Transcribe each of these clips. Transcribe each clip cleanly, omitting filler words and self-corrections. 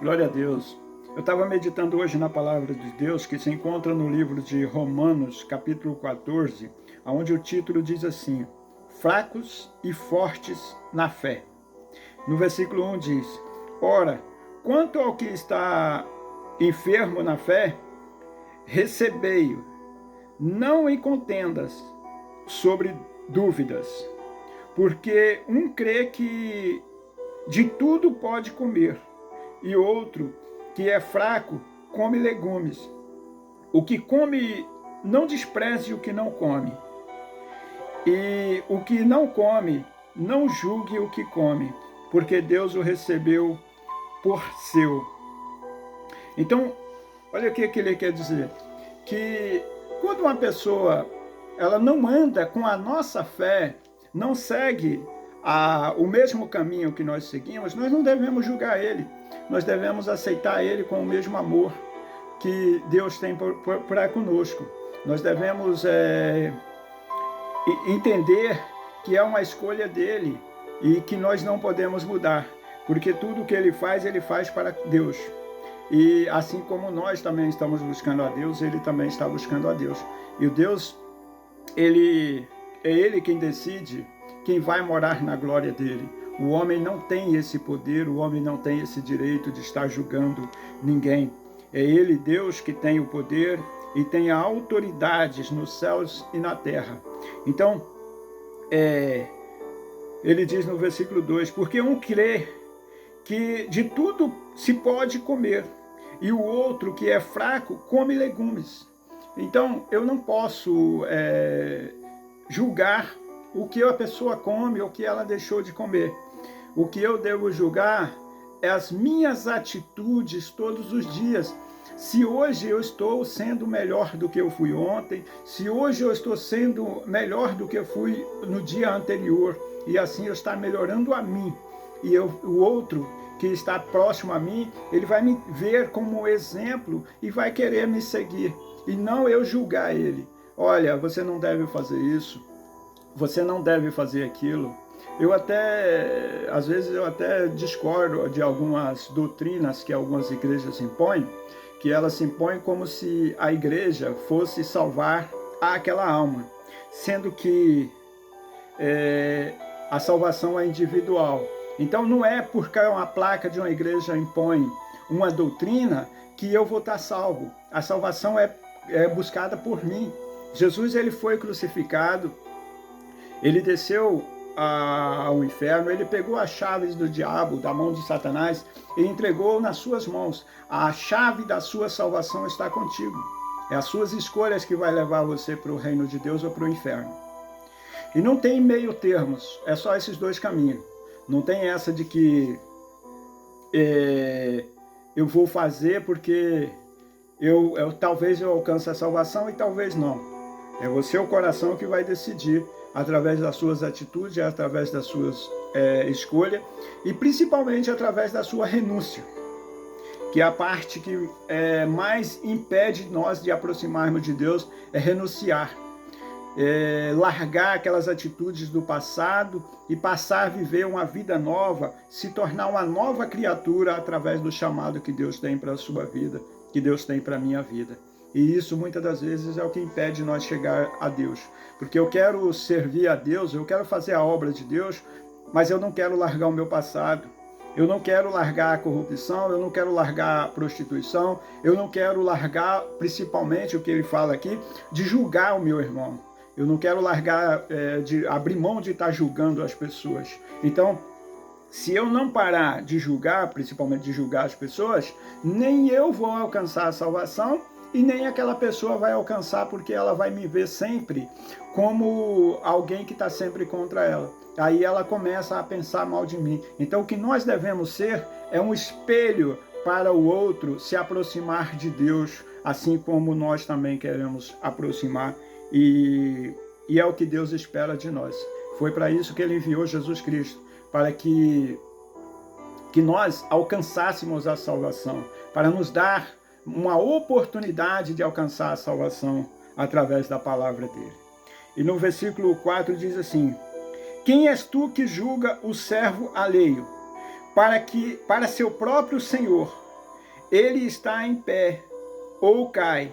Glória a Deus. Eu estava meditando hoje na palavra de Deus que se encontra no livro de Romanos, capítulo 14, onde o título diz assim: fracos e fortes na fé. No versículo 1 diz: ora, quanto ao que está enfermo na fé, recebei-o, não em contendas sobre dúvidas, porque um crê que de tudo pode comer, e outro, que é fraco, come legumes. O que come, não despreze o que não come. E o que não come, não julgue o que come, porque Deus o recebeu por seu. Então, olha o que ele quer dizer. Que quando uma pessoa ela não anda com a nossa fé, não segue o mesmo caminho que nós seguimos, nós não devemos julgar ele. Nós devemos aceitar ele com o mesmo amor que Deus tem para conosco. Nós devemos entender que é uma escolha dele e que nós não podemos mudar, porque tudo que ele faz para Deus. E assim como nós também estamos buscando a Deus, ele também está buscando a Deus. E o Deus, é ele quem decide quem vai morar na glória dele. O homem não tem esse poder, o homem não tem esse direito de estar julgando ninguém. É ele, Deus, que tem o poder e tem autoridades nos céus e na terra. Então, ele diz no versículo 2, porque um crê que de tudo se pode comer, e o outro, que é fraco, come legumes. Então, eu não posso julgar o que a pessoa come ou o que ela deixou de comer. O que eu devo julgar é as minhas atitudes todos os dias. Se hoje eu estou sendo melhor do que eu fui ontem, se hoje eu estou sendo melhor do que eu fui no dia anterior, e assim eu estou melhorando a mim, e o outro que está próximo a mim, ele vai me ver como exemplo e vai querer me seguir, e não eu julgar ele. Olha, você não deve fazer isso, você não deve fazer aquilo. Às vezes eu até discordo de algumas doutrinas que algumas igrejas impõem, que elas se impõem como se a igreja fosse salvar aquela alma, sendo que a salvação é individual. Então não é porque uma placa de uma igreja impõe uma doutrina que eu vou estar salvo. A salvação é buscada por mim. Jesus, ele foi crucificado, ele desceu ao inferno, ele pegou as chaves do diabo, da mão de Satanás, e entregou nas suas mãos. A chave da sua salvação está contigo. É as suas escolhas que vai levar você para o reino de Deus ou para o inferno. E não tem meio termos, é só esses dois caminhos. Não tem essa de que eu vou fazer porque talvez eu alcance a salvação e talvez não. É você, o coração, que vai decidir através das suas atitudes, através das suas escolhas e principalmente através da sua renúncia, que é a parte que mais impede nós de aproximarmos de Deus, é renunciar. Largar aquelas atitudes do passado e passar a viver uma vida nova, se tornar uma nova criatura através do chamado que Deus tem para a sua vida, que Deus tem para a minha vida. E isso muitas das vezes é o que impede nós chegar a Deus, porque eu quero servir a Deus, eu quero fazer a obra de Deus, mas eu não quero largar o meu passado. Eu não quero largar a corrupção, eu não quero largar a prostituição, eu não quero largar, principalmente o que ele fala aqui, de julgar o meu irmão. Eu não quero largar, de abrir mão de estar julgando as pessoas. Então, se eu não parar de julgar, principalmente de julgar as pessoas, nem eu vou alcançar a salvação e nem aquela pessoa vai alcançar, porque ela vai me ver sempre como alguém que está sempre contra ela. Aí ela começa a pensar mal de mim. Então, o que nós devemos ser é um espelho para o outro se aproximar de Deus, assim como nós também queremos aproximar. E é o que Deus espera de nós. Foi para isso que ele enviou Jesus Cristo, para que nós alcançássemos a salvação, para nos dar uma oportunidade de alcançar a salvação através da palavra dele. E no versículo 4 diz assim: quem és tu que julga o servo alheio, para seu próprio senhor ele está em pé ou cai,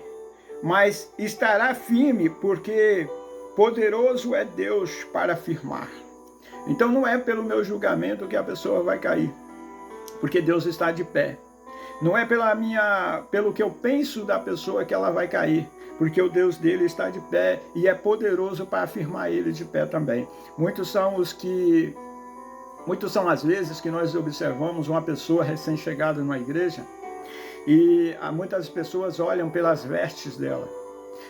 mas estará firme, porque poderoso é Deus para firmar. Então não é pelo meu julgamento que a pessoa vai cair, porque Deus está de pé. Não é pelo que eu penso da pessoa que ela vai cair, porque o Deus dele está de pé e é poderoso para afirmar ele de pé também. Muitos são as vezes que nós observamos uma pessoa recém-chegada numa igreja e muitas pessoas olham pelas vestes dela.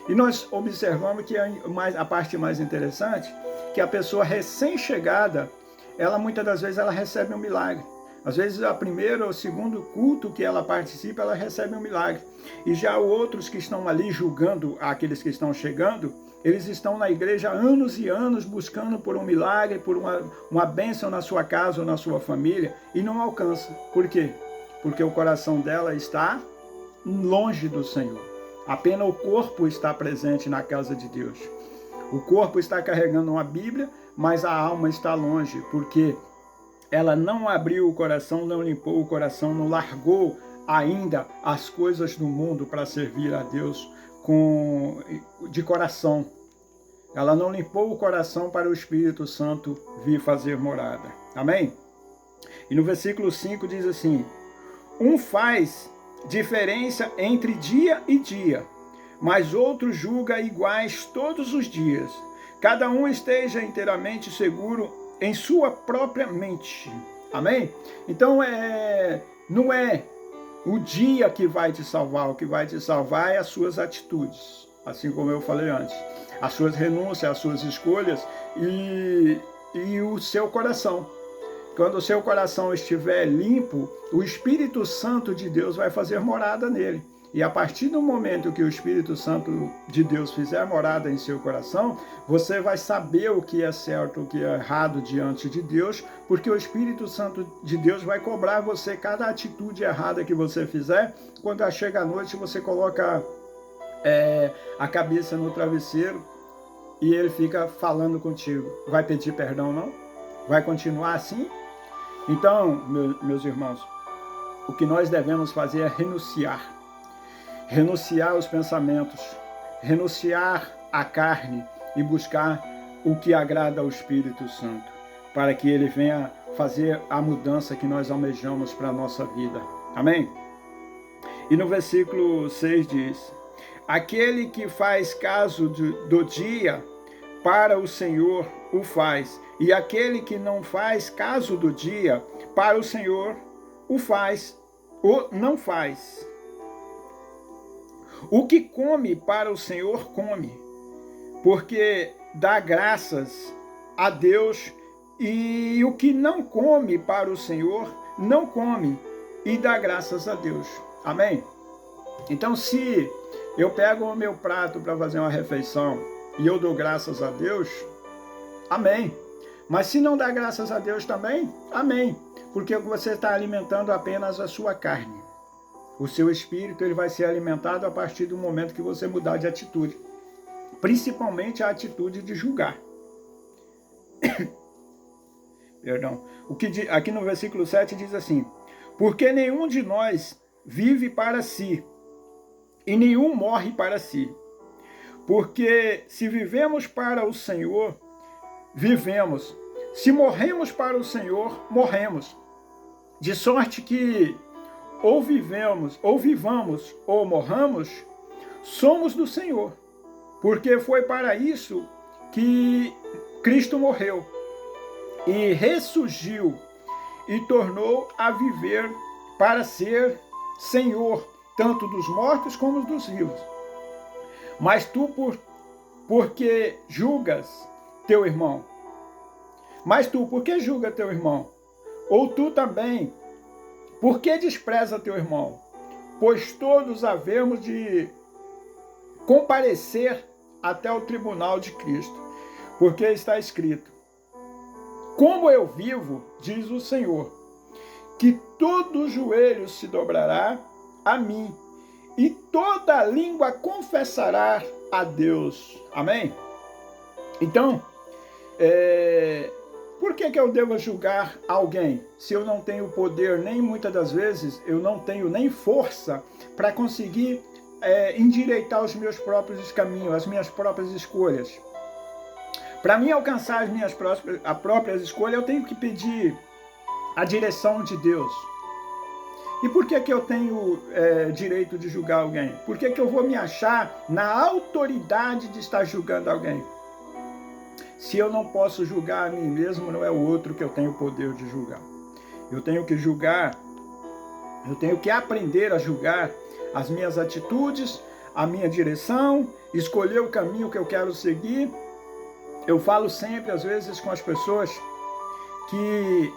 E nós observamos que a parte mais interessante, que a pessoa recém-chegada, ela muitas das vezes ela recebe um milagre. Às vezes, a primeira ou segundo culto que ela participa, ela recebe um milagre. E já outros que estão ali julgando aqueles que estão chegando, eles estão na igreja há anos e anos buscando por um milagre, por uma bênção na sua casa ou na sua família, e não alcança. Por quê? Porque o coração dela está longe do Senhor. Apenas o corpo está presente na casa de Deus. O corpo está carregando uma Bíblia, mas a alma está longe, porque ela não abriu o coração, não limpou o coração, não largou ainda as coisas do mundo para servir a Deus de coração. Ela não limpou o coração para o Espírito Santo vir fazer morada. Amém? E no versículo 5 diz assim: um faz diferença entre dia e dia, mas outro julga iguais todos os dias. Cada um esteja inteiramente seguro em sua própria mente. Amém? Então, não é o dia que vai te salvar. O que vai te salvar é as suas atitudes. Assim como eu falei antes. As suas renúncias, as suas escolhas e o seu coração. Quando o seu coração estiver limpo, o Espírito Santo de Deus vai fazer morada nele. E a partir do momento que o Espírito Santo de Deus fizer morada em seu coração, você vai saber o que é certo, o que é errado diante de Deus, porque o Espírito Santo de Deus vai cobrar você cada atitude errada que você fizer. Quando chega a noite, você coloca a cabeça no travesseiro e ele fica falando contigo. Vai pedir perdão, não? Vai continuar assim? Então, meus irmãos, o que nós devemos fazer é renunciar. Renunciar aos pensamentos, renunciar à carne e buscar o que agrada ao Espírito Santo, para que ele venha fazer a mudança que nós almejamos para a nossa vida. Amém? E no versículo 6 diz: aquele que faz caso do dia, para o Senhor o faz, e aquele que não faz caso do dia, para o Senhor o faz, ou não faz. O que come para o Senhor come, porque dá graças a Deus, e o que não come para o Senhor não come e dá graças a Deus. Amém? Então, se eu pego o meu prato para fazer uma refeição e eu dou graças a Deus, amém. Mas se não dá graças a Deus também, amém. Porque você está alimentando apenas a sua carne. O seu espírito ele vai ser alimentado a partir do momento que você mudar de atitude. Principalmente a atitude de julgar. Perdão. Aqui no versículo 7 diz assim: porque nenhum de nós vive para si, e nenhum morre para si. Porque se vivemos para o Senhor, vivemos. Se morremos para o Senhor, morremos. De sorte que ou vivamos, ou morramos, somos do Senhor. Porque foi para isso que Cristo morreu e ressurgiu e tornou a viver para ser Senhor, tanto dos mortos como dos vivos. Mas tu, porque julgas teu irmão? Mas tu, por que julga teu irmão? Ou tu também, por que despreza teu irmão? Pois todos havemos de comparecer até o tribunal de Cristo, porque está escrito: como eu vivo, diz o Senhor, que todo joelho se dobrará a mim, e toda língua confessará a Deus. Amém? Então, Por que eu devo julgar alguém se eu não tenho poder, nem muitas das vezes eu não tenho nem força para conseguir endireitar os meus próprios caminhos, as minhas próprias escolhas? Para mim alcançar as minhas próprias escolhas, eu tenho que pedir a direção de Deus. E por que eu tenho direito de julgar alguém? Por que eu vou me achar na autoridade de estar julgando alguém? Se eu não posso julgar a mim mesmo, não é o outro que eu tenho o poder de julgar. Eu tenho que julgar, eu tenho que aprender a julgar as minhas atitudes, a minha direção, escolher o caminho que eu quero seguir. Eu falo sempre, às vezes, com as pessoas que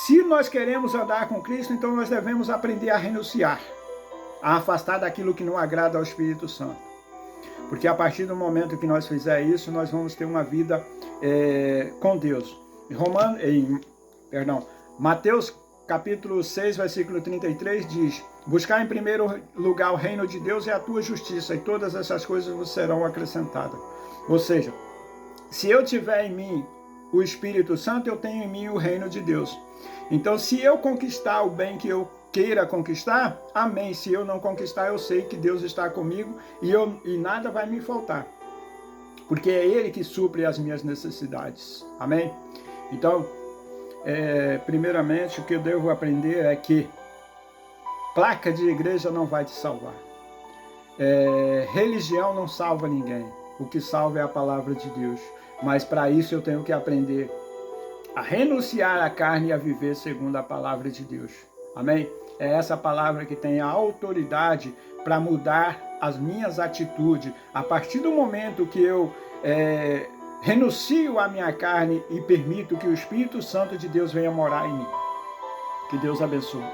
se nós queremos andar com Cristo, então nós devemos aprender a renunciar, a afastar daquilo que não agrada ao Espírito Santo. Porque a partir do momento que nós fizer isso, nós vamos ter uma vida com Deus. Mateus capítulo 6, versículo 33 diz: buscar em primeiro lugar o reino de Deus e a tua justiça, e todas essas coisas vos serão acrescentadas. Ou seja, se eu tiver em mim o Espírito Santo, eu tenho em mim o reino de Deus. Então, se eu conquistar o bem que eu queira conquistar, amém. Se eu não conquistar, eu sei que Deus está comigo e nada vai me faltar. Porque é Ele que supre as minhas necessidades. Amém? Então, primeiramente, o que eu devo aprender é que placa de igreja não vai te salvar. Religião não salva ninguém. O que salva é a palavra de Deus. Mas para isso eu tenho que aprender a renunciar à carne e a viver segundo a palavra de Deus. Amém? É essa palavra que tem a autoridade para mudar as minhas atitudes. A partir do momento que eu renuncio à minha carne e permito que o Espírito Santo de Deus venha morar em mim. Que Deus abençoe.